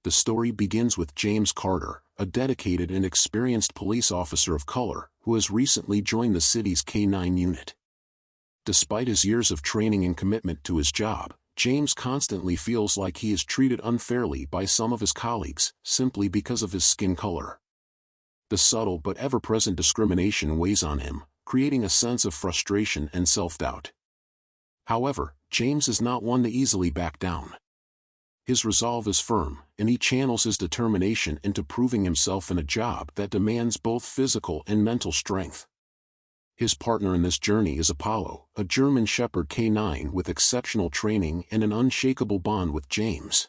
The story begins with James Carter, a dedicated and experienced police officer of color, who has recently joined the city's K-9 unit. Despite his years of training and commitment to his job, James constantly feels like he is treated unfairly by some of his colleagues, simply because of his skin color. The subtle but ever-present discrimination weighs on him, creating a sense of frustration and self-doubt. However, James is not one to easily back down. His resolve is firm, and he channels his determination into proving himself in a job that demands both physical and mental strength. His partner in this journey is Apollo, a German Shepherd K-9 with exceptional training and an unshakable bond with James.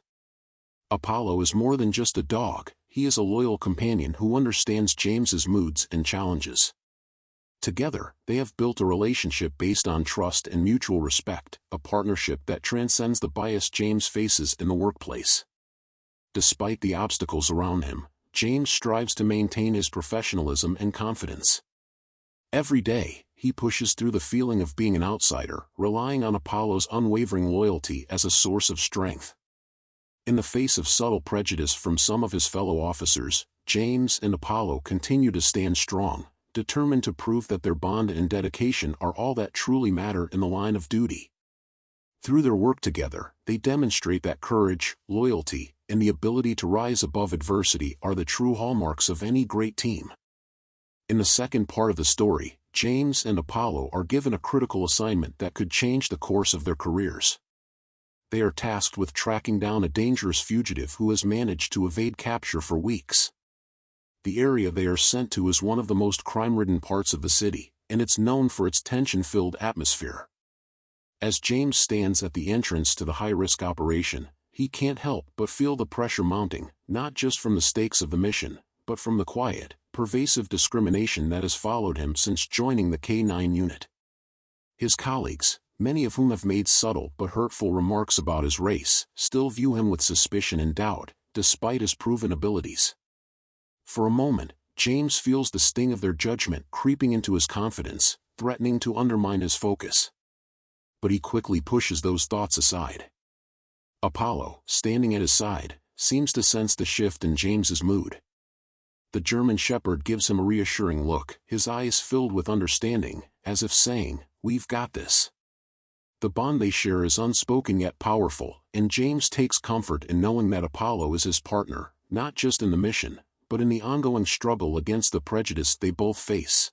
Apollo is more than just a dog, he is a loyal companion who understands James's moods and challenges. Together, they have built a relationship based on trust and mutual respect, a partnership that transcends the bias James faces in the workplace. Despite the obstacles around him, James strives to maintain his professionalism and confidence. Every day, he pushes through the feeling of being an outsider, relying on Apollo's unwavering loyalty as a source of strength. In the face of subtle prejudice from some of his fellow officers, James and Apollo continue to stand strong, determined to prove that their bond and dedication are all that truly matter in the line of duty. Through their work together, they demonstrate that courage, loyalty, and the ability to rise above adversity are the true hallmarks of any great team. In the second part of the story, James and Apollo are given a critical assignment that could change the course of their careers. They are tasked with tracking down a dangerous fugitive who has managed to evade capture for weeks. The area they are sent to is one of the most crime-ridden parts of the city, and it's known for its tension-filled atmosphere. As James stands at the entrance to the high-risk operation, he can't help but feel the pressure mounting, not just from the stakes of the mission, but from the quiet, pervasive discrimination that has followed him since joining the K-9 unit. His colleagues, many of whom have made subtle but hurtful remarks about his race, still view him with suspicion and doubt, despite his proven abilities. For a moment, James feels the sting of their judgment creeping into his confidence, threatening to undermine his focus. But he quickly pushes those thoughts aside. Apollo, standing at his side, seems to sense the shift in James's mood. The German Shepherd gives him a reassuring look, his eyes filled with understanding, as if saying, "We've got this." The bond they share is unspoken yet powerful, and James takes comfort in knowing that Apollo is his partner, not just in the mission, but in the ongoing struggle against the prejudice they both face.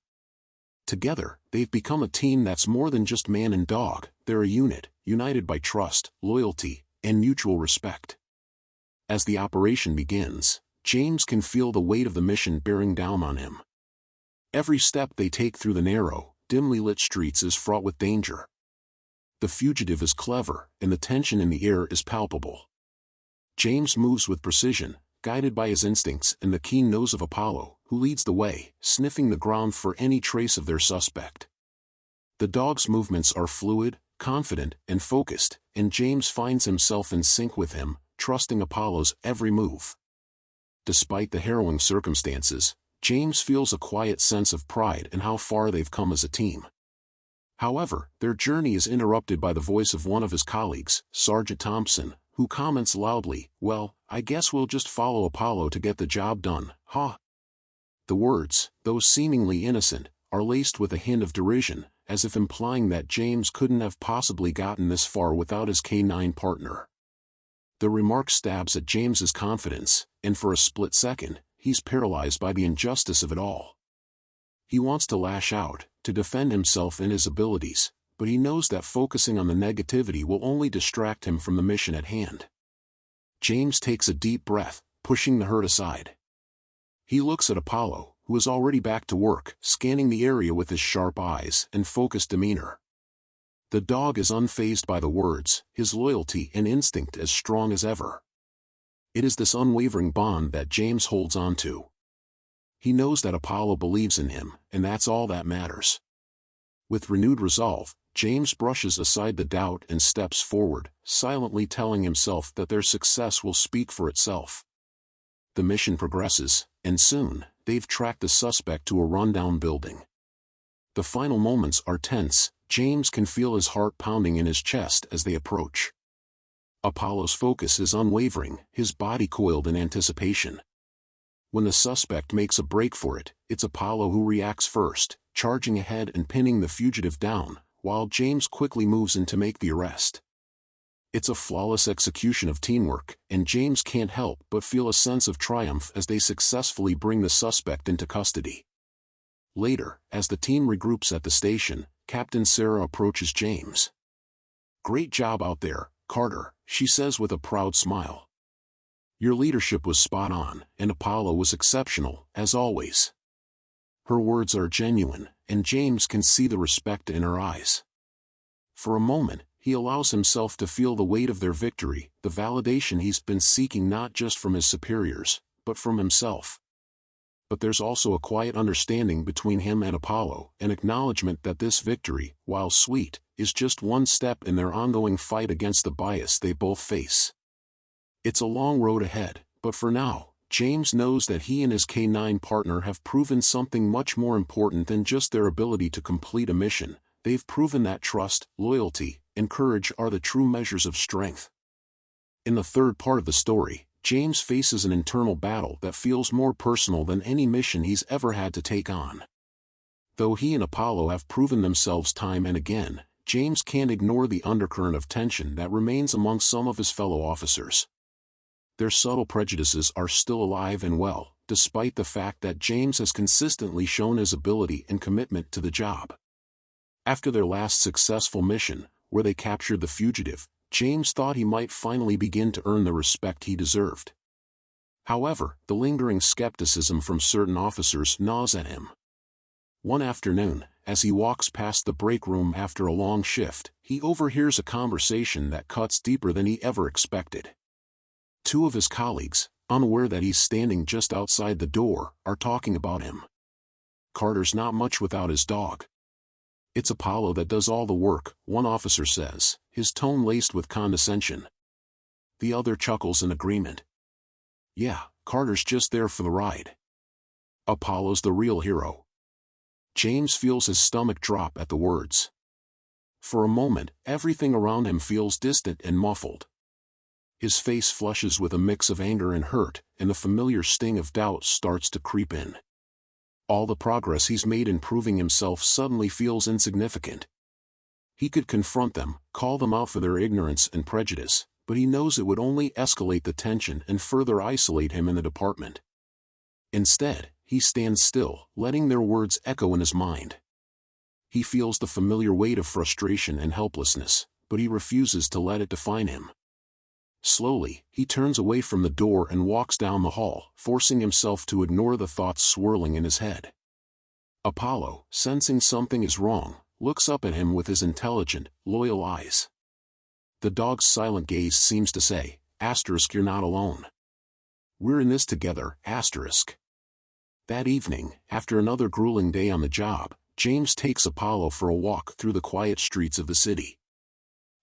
Together, they've become a team that's more than just man and dog, they're a unit, united by trust, loyalty, and mutual respect. As the operation begins, James can feel the weight of the mission bearing down on him. Every step they take through the narrow, dimly lit streets is fraught with danger. The fugitive is clever, and the tension in the air is palpable. James moves with precision, guided by his instincts and the keen nose of Apollo, who leads the way, sniffing the ground for any trace of their suspect. The dog's movements are fluid, confident, and focused, and James finds himself in sync with him, trusting Apollo's every move. Despite the harrowing circumstances, James feels a quiet sense of pride in how far they've come as a team. However, their journey is interrupted by the voice of one of his colleagues, Sergeant Thompson, who comments loudly, "Well, I guess we'll just follow Apollo to get the job done, huh?" The words, though seemingly innocent, are laced with a hint of derision, as if implying that James couldn't have possibly gotten this far without his K-9 partner. The remark stabs at James's confidence, and for a split second, he's paralyzed by the injustice of it all. He wants to lash out, to defend himself and his abilities, but he knows that focusing on the negativity will only distract him from the mission at hand. James takes a deep breath, pushing the hurt aside. He looks at Apollo, who is already back to work, scanning the area with his sharp eyes and focused demeanor. The dog is unfazed by the words, his loyalty and instinct as strong as ever. It is this unwavering bond that James holds on to. He knows that Apollo believes in him, and that's all that matters. With renewed resolve, James brushes aside the doubt and steps forward, silently telling himself that their success will speak for itself. The mission progresses, and soon, they've tracked the suspect to a rundown building. The final moments are tense. James can feel his heart pounding in his chest as they approach. Apollo's focus is unwavering, his body coiled in anticipation. When the suspect makes a break for it, it's Apollo who reacts first, charging ahead and pinning the fugitive down, while James quickly moves in to make the arrest. It's a flawless execution of teamwork, and James can't help but feel a sense of triumph as they successfully bring the suspect into custody. Later, as the team regroups at the station, Captain Sarah approaches James. "Great job out there, Carter," she says with a proud smile. "Your leadership was spot on, and Apollo was exceptional, as always." Her words are genuine, and James can see the respect in her eyes. For a moment, he allows himself to feel the weight of their victory, the validation he's been seeking not just from his superiors, but from himself. But there's also a quiet understanding between him and Apollo, an acknowledgement that this victory, while sweet, is just one step in their ongoing fight against the bias they both face. It's a long road ahead, but for now, James knows that he and his K-9 partner have proven something much more important than just their ability to complete a mission. They've proven that trust, loyalty, and courage are the true measures of strength. In the third part of the story, James faces an internal battle that feels more personal than any mission he's ever had to take on. Though he and Apollo have proven themselves time and again, James can't ignore the undercurrent of tension that remains among some of his fellow officers. Their subtle prejudices are still alive and well, despite the fact that James has consistently shown his ability and commitment to the job. After their last successful mission, where they captured the fugitive, James thought he might finally begin to earn the respect he deserved. However, the lingering skepticism from certain officers gnaws at him. One afternoon, as he walks past the break room after a long shift, he overhears a conversation that cuts deeper than he ever expected. Two of his colleagues, unaware that he's standing just outside the door, are talking about him. "Carter's not much without his dog. It's Apollo that does all the work," one officer says, his tone laced with condescension. The other chuckles in agreement. "Yeah, Carter's just there for the ride. Apollo's the real hero." James feels his stomach drop at the words. For a moment, everything around him feels distant and muffled. His face flushes with a mix of anger and hurt, and the familiar sting of doubt starts to creep in. All the progress he's made in proving himself suddenly feels insignificant. He could confront them, call them out for their ignorance and prejudice, but he knows it would only escalate the tension and further isolate him in the department. Instead, he stands still, letting their words echo in his mind. He feels the familiar weight of frustration and helplessness, but he refuses to let it define him. Slowly, he turns away from the door and walks down the hall, forcing himself to ignore the thoughts swirling in his head. Apollo, sensing something is wrong, looks up at him with his intelligent, loyal eyes. The dog's silent gaze seems to say, "You're not alone. We're in this together, That evening, after another grueling day on the job, James takes Apollo for a walk through the quiet streets of the city.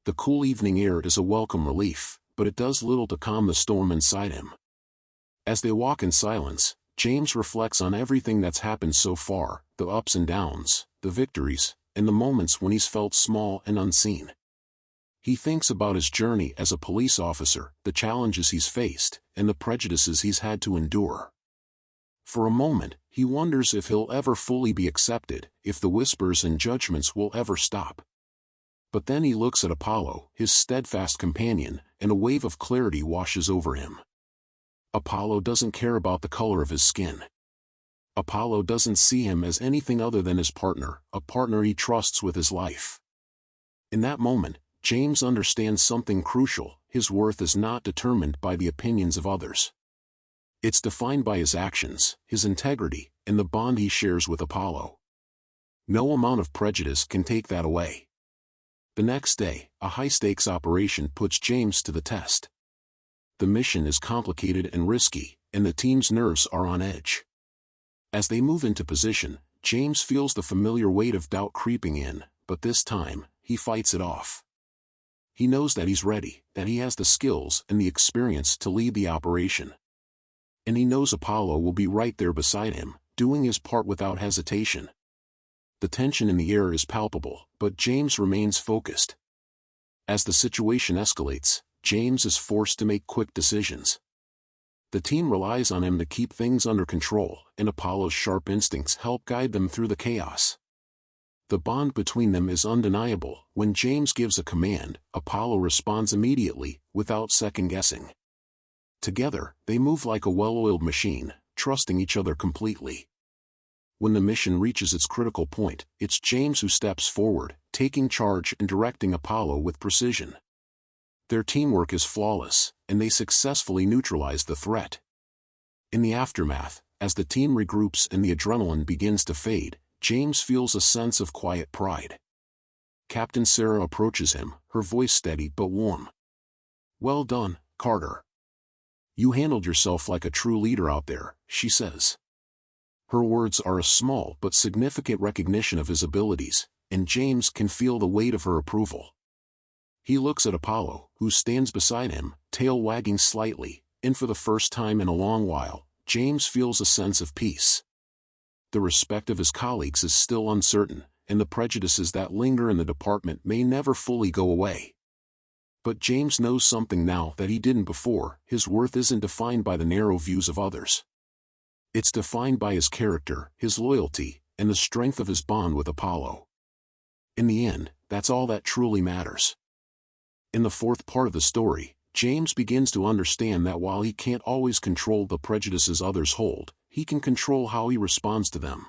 The cool evening air is a welcome relief, but it does little to calm the storm inside him. As they walk in silence, James reflects on everything that's happened so far, the ups and downs, the victories, and the moments when he's felt small and unseen. He thinks about his journey as a police officer, the challenges he's faced, and the prejudices he's had to endure. For a moment, he wonders if he'll ever fully be accepted, if the whispers and judgments will ever stop. But then he looks at Apollo, his steadfast companion, and a wave of clarity washes over him. Apollo doesn't care about the color of his skin. Apollo doesn't see him as anything other than his partner, a partner he trusts with his life. In that moment, James understands something crucial: his worth is not determined by the opinions of others. It's defined by his actions, his integrity, and the bond he shares with Apollo. No amount of prejudice can take that away. The next day, a high-stakes operation puts James to the test. The mission is complicated and risky, and the team's nerves are on edge. As they move into position, James feels the familiar weight of doubt creeping in, but this time, he fights it off. He knows that he's ready, that he has the skills and the experience to lead the operation. And he knows Apollo will be right there beside him, doing his part without hesitation. The tension in the air is palpable, but James remains focused. As the situation escalates, James is forced to make quick decisions. The team relies on him to keep things under control, and Apollo's sharp instincts help guide them through the chaos. The bond between them is undeniable. When James gives a command, Apollo responds immediately, without second-guessing. Together, they move like a well-oiled machine, trusting each other completely. When the mission reaches its critical point, it's James who steps forward, taking charge and directing Apollo with precision. Their teamwork is flawless, and they successfully neutralize the threat. In the aftermath, as the team regroups and the adrenaline begins to fade, James feels a sense of quiet pride. Captain Sarah approaches him, her voice steady but warm. "Well done, Carter. You handled yourself like a true leader out there," she says. Her words are a small but significant recognition of his abilities, and James can feel the weight of her approval. He looks at Apollo, who stands beside him, tail wagging slightly, and for the first time in a long while, James feels a sense of peace. The respect of his colleagues is still uncertain, and the prejudices that linger in the department may never fully go away. But James knows something now that he didn't before: his worth isn't defined by the narrow views of others. It's defined by his character, his loyalty, and the strength of his bond with Apollo. In the end, that's all that truly matters. In the fourth part of the story, James begins to understand that while he can't always control the prejudices others hold, he can control how he responds to them.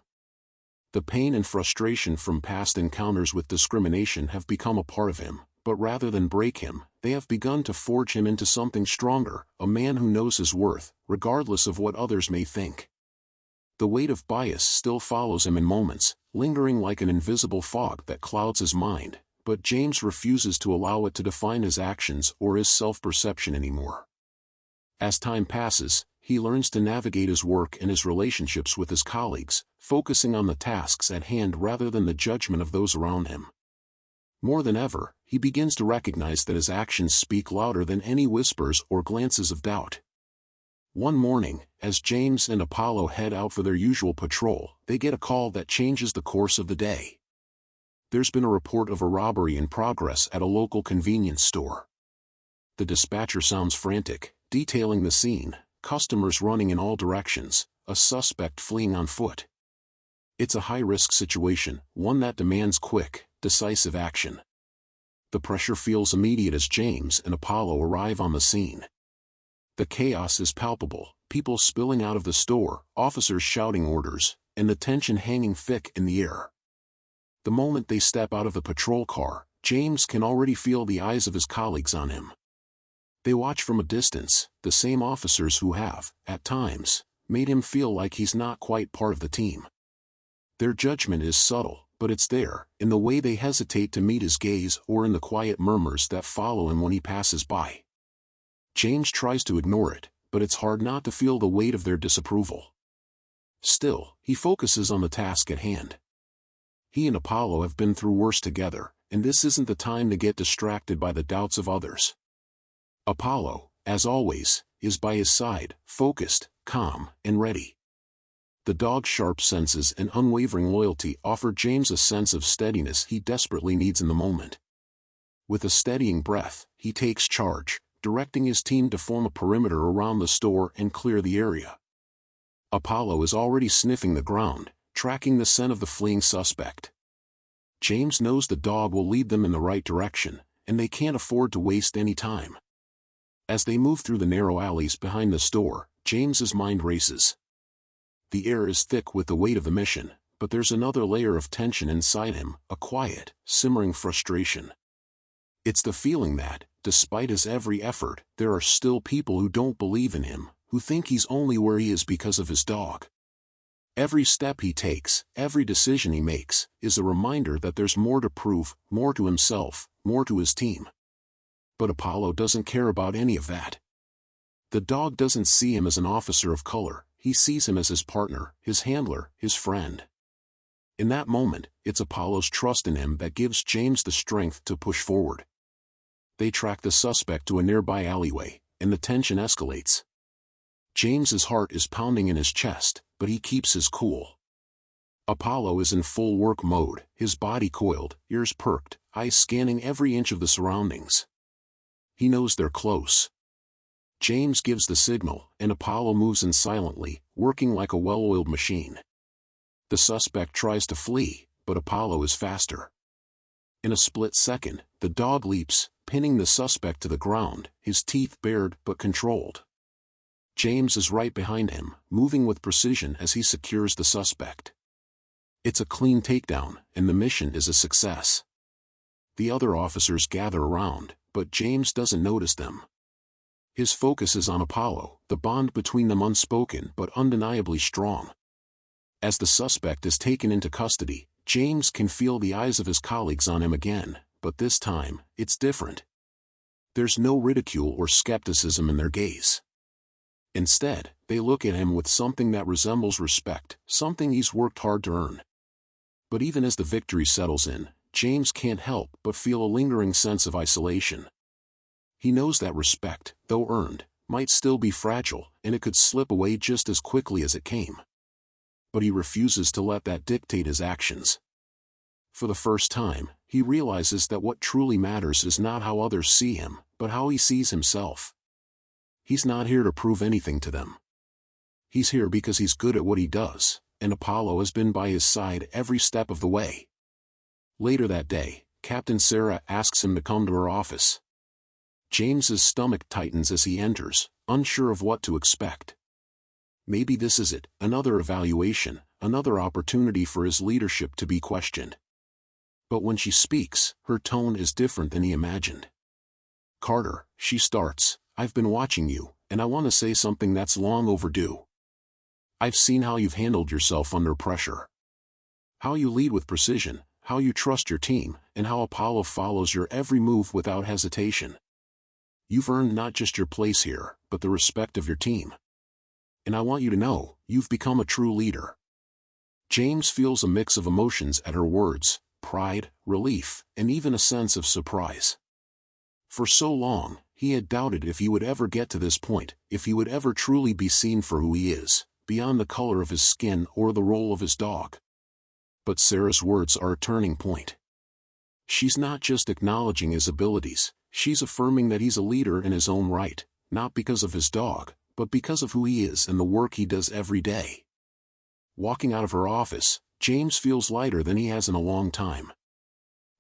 The pain and frustration from past encounters with discrimination have become a part of him, but rather than break him, they have begun to forge him into something stronger, a man who knows his worth, regardless of what others may think. The weight of bias still follows him in moments, lingering like an invisible fog that clouds his mind, but James refuses to allow it to define his actions or his self-perception anymore. As time passes, he learns to navigate his work and his relationships with his colleagues, focusing on the tasks at hand rather than the judgment of those around him. More than ever, he begins to recognize that his actions speak louder than any whispers or glances of doubt. One morning, as James and Apollo head out for their usual patrol, they get a call that changes the course of the day. There's been a report of a robbery in progress at a local convenience store. The dispatcher sounds frantic, detailing the scene: customers running in all directions, a suspect fleeing on foot. It's a high-risk situation, one that demands quick, decisive action. The pressure feels immediate as James and Apollo arrive on the scene. The chaos is palpable, people spilling out of the store, officers shouting orders, and the tension hanging thick in the air. The moment they step out of the patrol car, James can already feel the eyes of his colleagues on him. They watch from a distance, the same officers who have, at times, made him feel like he's not quite part of the team. Their judgment is subtle, but it's there, in the way they hesitate to meet his gaze or in the quiet murmurs that follow him when he passes by. James tries to ignore it, but it's hard not to feel the weight of their disapproval. Still, he focuses on the task at hand. He and Apollo have been through worse together, and this isn't the time to get distracted by the doubts of others. Apollo, as always, is by his side, focused, calm, and ready. The dog's sharp senses and unwavering loyalty offer James a sense of steadiness he desperately needs in the moment. With a steadying breath, he takes charge, directing his team to form a perimeter around the store and clear the area. Apollo is already sniffing the ground, tracking the scent of the fleeing suspect. James knows the dog will lead them in the right direction, and they can't afford to waste any time. As they move through the narrow alleys behind the store, James's mind races. The air is thick with the weight of the mission, but there's another layer of tension inside him, a quiet, simmering frustration. It's the feeling that, despite his every effort, there are still people who don't believe in him, who think he's only where he is because of his dog. Every step he takes, every decision he makes, is a reminder that there's more to prove, more to himself, more to his team. But Apollo doesn't care about any of that. The dog doesn't see him as an officer of color, he sees him as his partner, his handler, his friend. In that moment, it's Apollo's trust in him that gives James the strength to push forward. They track the suspect to a nearby alleyway, and the tension escalates. James's heart is pounding in his chest, but he keeps his cool. Apollo is in full work mode, his body coiled, ears perked, eyes scanning every inch of the surroundings. He knows they're close. James gives the signal, and Apollo moves in silently, working like a well-oiled machine. The suspect tries to flee, but Apollo is faster. In a split second, the dog leaps, pinning the suspect to the ground, his teeth bared but controlled. James is right behind him, moving with precision as he secures the suspect. It's a clean takedown, and the mission is a success. The other officers gather around, but James doesn't notice them. His focus is on Apollo, the bond between them unspoken but undeniably strong. As the suspect is taken into custody, James can feel the eyes of his colleagues on him again, but this time, it's different. There's no ridicule or skepticism in their gaze. Instead, they look at him with something that resembles respect, something he's worked hard to earn. But even as the victory settles in, James can't help but feel a lingering sense of isolation. He knows that respect, though earned, might still be fragile, and it could slip away just as quickly as it came. But he refuses to let that dictate his actions. For the first time, he realizes that what truly matters is not how others see him, but how he sees himself. He's not here to prove anything to them. He's here because he's good at what he does, and Apollo has been by his side every step of the way. Later that day, Captain Sarah asks him to come to her office. James's stomach tightens as he enters, unsure of what to expect. Maybe this is it, another evaluation, another opportunity for his leadership to be questioned. But when she speaks, her tone is different than he imagined. "Carter," she starts, "I've been watching you, and I want to say something that's long overdue. I've seen how you've handled yourself under pressure. How you lead with precision, how you trust your team, and how Apollo follows your every move without hesitation. You've earned not just your place here, but the respect of your team. And I want you to know, you've become a true leader." James feels a mix of emotions at her words, pride, relief, and even a sense of surprise. For so long, he had doubted if he would ever get to this point, if he would ever truly be seen for who he is, beyond the color of his skin or the role of his dog. But Sarah's words are a turning point. She's not just acknowledging his abilities, she's affirming that he's a leader in his own right, not because of his dog, but because of who he is and the work he does every day. Walking out of her office, James feels lighter than he has in a long time.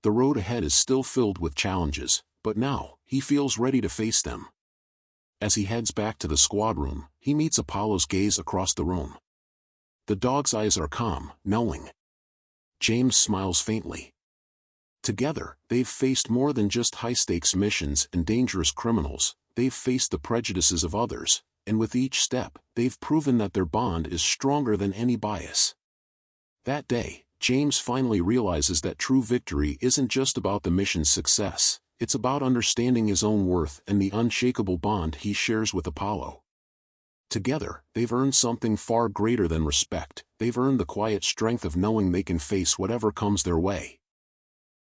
The road ahead is still filled with challenges, but now, he feels ready to face them. As he heads back to the squad room, he meets Apollo's gaze across the room. The dog's eyes are calm, knowing. James smiles faintly. Together, they've faced more than just high-stakes missions and dangerous criminals, they've faced the prejudices of others, and with each step, they've proven that their bond is stronger than any bias. That day, James finally realizes that true victory isn't just about the mission's success, it's about understanding his own worth and the unshakable bond he shares with Apollo. Together, they've earned something far greater than respect, they've earned the quiet strength of knowing they can face whatever comes their way.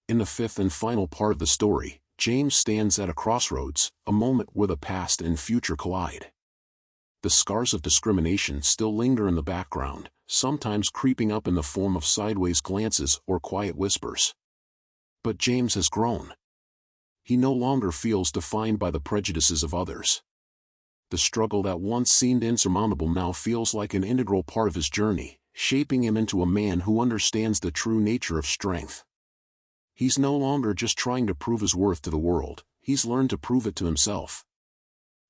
In the fifth and final part of the story, James stands at a crossroads, a moment where the past and future collide. The scars of discrimination still linger in the background, sometimes creeping up in the form of sideways glances or quiet whispers. But James has grown. He no longer feels defined by the prejudices of others. The struggle that once seemed insurmountable now feels like an integral part of his journey, shaping him into a man who understands the true nature of strength. He's no longer just trying to prove his worth to the world, he's learned to prove it to himself.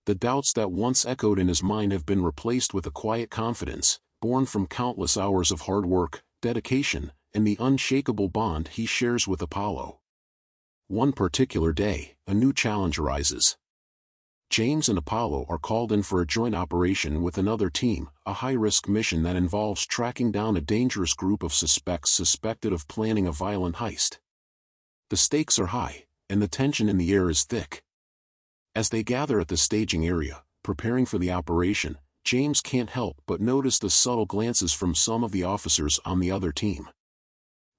The doubts that once echoed in his mind have been replaced with a quiet confidence, born from countless hours of hard work, dedication, and the unshakable bond he shares with Apollo. One particular day, a new challenge arises. James and Apollo are called in for a joint operation with another team, a high-risk mission that involves tracking down a dangerous group of suspects suspected of planning a violent heist. The stakes are high, and the tension in the air is thick. As they gather at the staging area, preparing for the operation, James can't help but notice the subtle glances from some of the officers on the other team.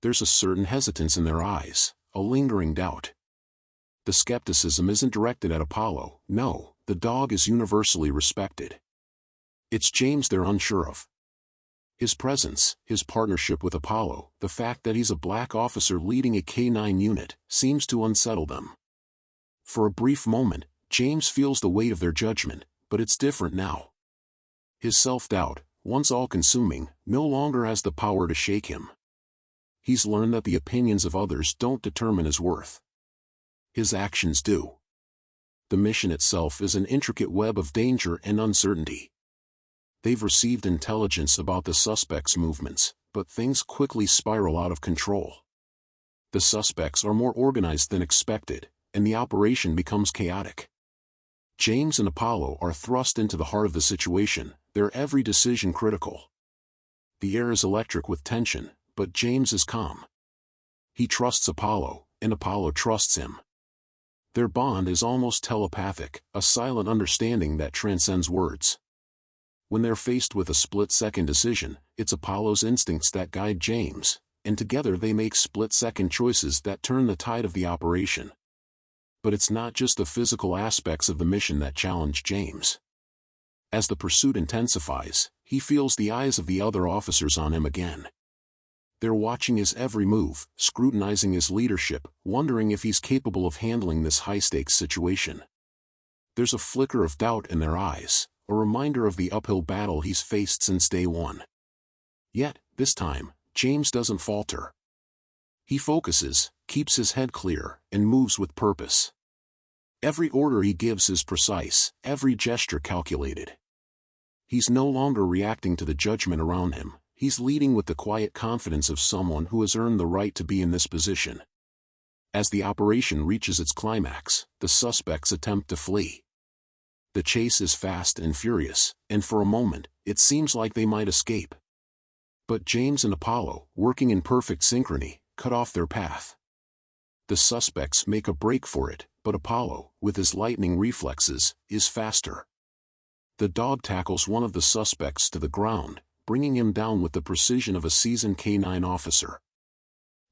There's a certain hesitance in their eyes, a lingering doubt. The skepticism isn't directed at Apollo, no, the dog is universally respected. It's James they're unsure of. His presence, his partnership with Apollo, the fact that he's a black officer leading a K-9 unit, seems to unsettle them. For a brief moment, James feels the weight of their judgment, but it's different now. His self-doubt, once all-consuming, no longer has the power to shake him. He's learned that the opinions of others don't determine his worth. His actions do. The mission itself is an intricate web of danger and uncertainty. They've received intelligence about the suspects' movements, but things quickly spiral out of control. The suspects are more organized than expected, and the operation becomes chaotic. James and Apollo are thrust into the heart of the situation, their every decision critical. The air is electric with tension, but James is calm. He trusts Apollo, and Apollo trusts him. Their bond is almost telepathic, a silent understanding that transcends words. When they're faced with a split-second decision, it's Apollo's instincts that guide James, and together they make split-second choices that turn the tide of the operation. But it's not just the physical aspects of the mission that challenge James. As the pursuit intensifies, he feels the eyes of the other officers on him again. They're watching his every move, scrutinizing his leadership, wondering if he's capable of handling this high-stakes situation. There's a flicker of doubt in their eyes, a reminder of the uphill battle he's faced since day one. Yet, this time, James doesn't falter. He focuses, keeps his head clear, and moves with purpose. Every order he gives is precise, every gesture calculated. He's no longer reacting to the judgment around him, he's leading with the quiet confidence of someone who has earned the right to be in this position. As the operation reaches its climax, the suspects attempt to flee. The chase is fast and furious, and for a moment, it seems like they might escape. But James and Apollo, working in perfect synchrony, cut off their path. The suspects make a break for it, but Apollo, with his lightning reflexes, is faster. The dog tackles one of the suspects to the ground, bringing him down with the precision of a seasoned K-9 officer.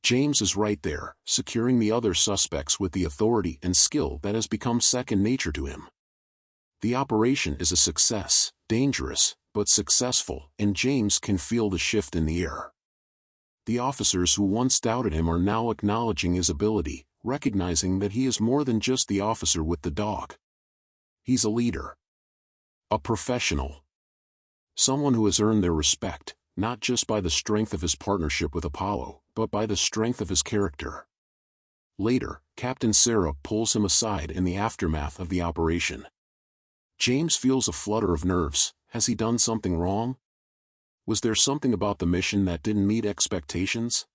James is right there, securing the other suspects with the authority and skill that has become second nature to him. The operation is a success, dangerous, but successful, and James can feel the shift in the air. The officers who once doubted him are now acknowledging his ability, recognizing that he is more than just the officer with the dog. He's a leader. A professional. Someone who has earned their respect, not just by the strength of his partnership with Apollo, but by the strength of his character. Later, Captain Sarah pulls him aside in the aftermath of the operation. James feels a flutter of nerves. Has he done something wrong? Was there something about the mission that didn't meet expectations?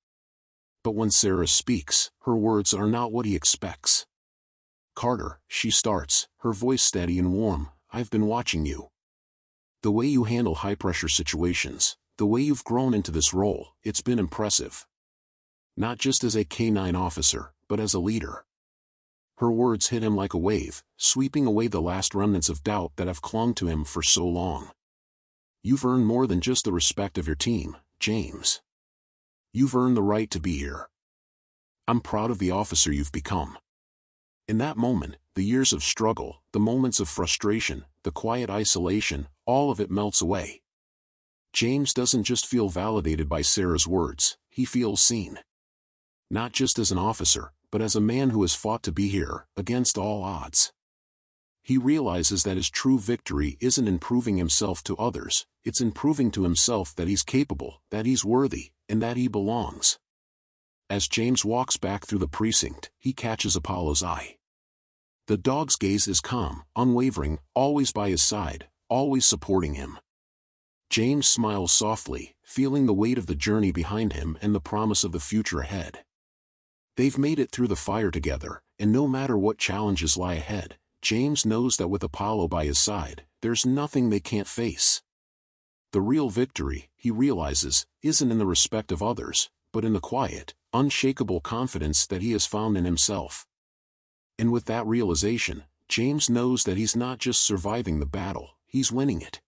But when Sarah speaks, her words are not what he expects. "Carter," she starts, her voice steady and warm, "I've been watching you. The way you handle high-pressure situations, the way you've grown into this role, it's been impressive. Not just as a K-9 officer, but as a leader." Her words hit him like a wave, sweeping away the last remnants of doubt that have clung to him for so long. "You've earned more than just the respect of your team, James. You've earned the right to be here. I'm proud of the officer you've become." In that moment, the years of struggle, the moments of frustration, the quiet isolation, all of it melts away. James doesn't just feel validated by Sarah's words, he feels seen. Not just as an officer, but as a man who has fought to be here, against all odds. He realizes that his true victory isn't in proving himself to others, it's in proving to himself that he's capable, that he's worthy, and that he belongs. As James walks back through the precinct, he catches Apollo's eye. The dog's gaze is calm, unwavering, always by his side, always supporting him. James smiles softly, feeling the weight of the journey behind him and the promise of the future ahead. They've made it through the fire together, and no matter what challenges lie ahead, James knows that with Apollo by his side, there's nothing they can't face. The real victory, he realizes, isn't in the respect of others, but in the quiet, unshakable confidence that he has found in himself. And with that realization, James knows that he's not just surviving the battle, he's winning it.